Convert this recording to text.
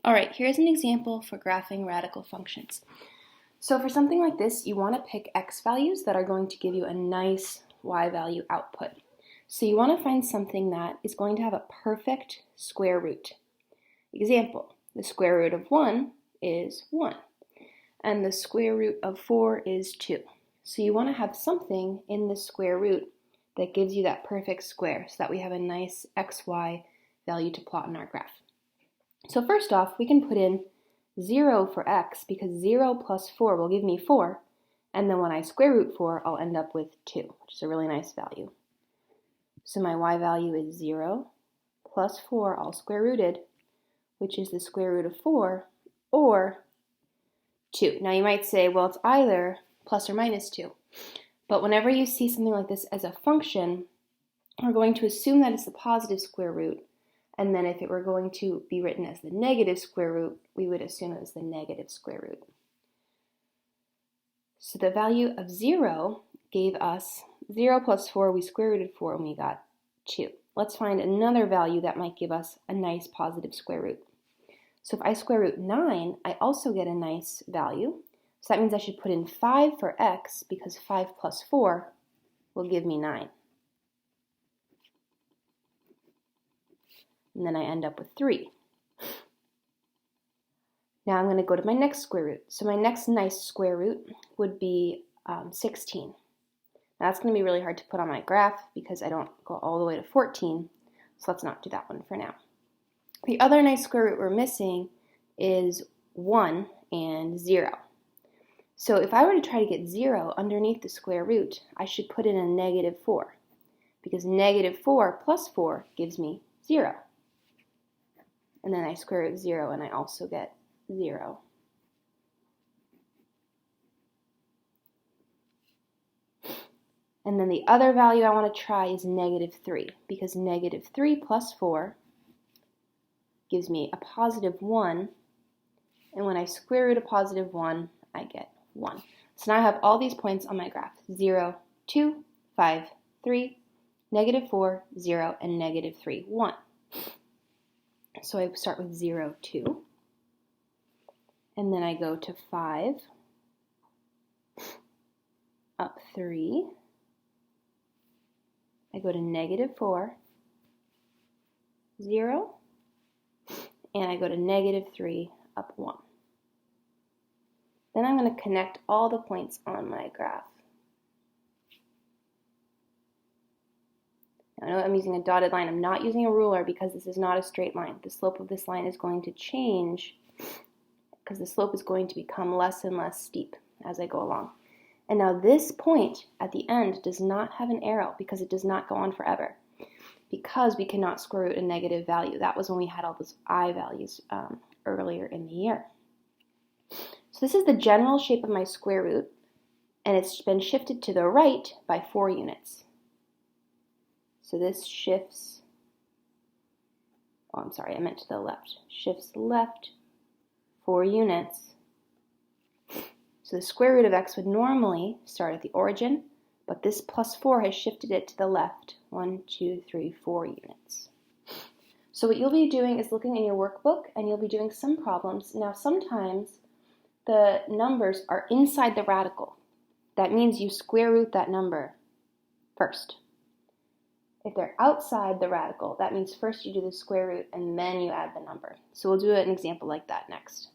All right, here's an example for graphing radical functions. So for something like this, you want to pick x values that are going to give you a nice y value output. So you want to find something that is going to have a perfect square root. Example, the square root of 1 is 1, and the square root of 4 is 2. So you want to have something in the square root that gives you that perfect square so that we have a nice xy value to plot in our graph. So first off, we can put in 0 for x because 0 plus 4 will give me 4, and then when I square root 4, I'll end up with 2, which is a really nice value. So my y value is 0 plus 4 all square rooted, which is the square root of 4, or 2. Now you might say, well, it's either plus or minus 2. But whenever you see something like this as a function, we're going to assume that it's the positive square root. And then if it were going to be written as the negative square root, we would assume it was the negative square root. So the value of 0 gave us 0 plus 4, we square rooted 4, and we got 2. Let's find another value that might give us a nice positive square root. So if I square root 9, I also get a nice value. So that means I should put in 5 for x because 5 plus 4 will give me 9. And then I end up with 3. Now I'm going to go to my next square root. So my next nice square root would be 16. Now that's going to be really hard to put on my graph because I don't go all the way to 14, so let's not do that one for now. The other nice square root we're missing is 1 and 0. So if I were to try to get 0 underneath the square root, I should put in a negative 4 because negative 4 plus 4 gives me 0. And then I square root 0 and I also get 0. And then the other value I want to try is negative 3 because negative 3 plus 4 gives me a positive 1. And when I square root a positive 1, I get 1. So now I have all these points on my graph. 0, 2, 5, 3, negative 4, 0, and negative 3, 1. So I start with 0, 2, and then I go to 5, up 3, I go to negative 4, 0, and I go to negative 3, up 1. Then I'm going to connect all the points on my graph. I know I'm using a dotted line. I'm not using a ruler because this is not a straight line. The slope of this line is going to change because the slope is going to become less and less steep as I go along. And now this point at the end does not have an arrow because it does not go on forever because we cannot square root a negative value. That was when we had all those I values earlier in the year. So this is the general shape of my square root, and it's been shifted to the right by 4 units. So this shifts, I meant to the left. Shifts left 4 units. So the square root of x would normally start at the origin, but this plus 4 has shifted it to the left 1, 2, 3, 4 units. So what you'll be doing is looking in your workbook, and you'll be doing some problems. Now sometimes the numbers are inside the radical. That means you square root that number first. If they're outside the radical, that means first you do the square root and then you add the number. So we'll do an example like that next.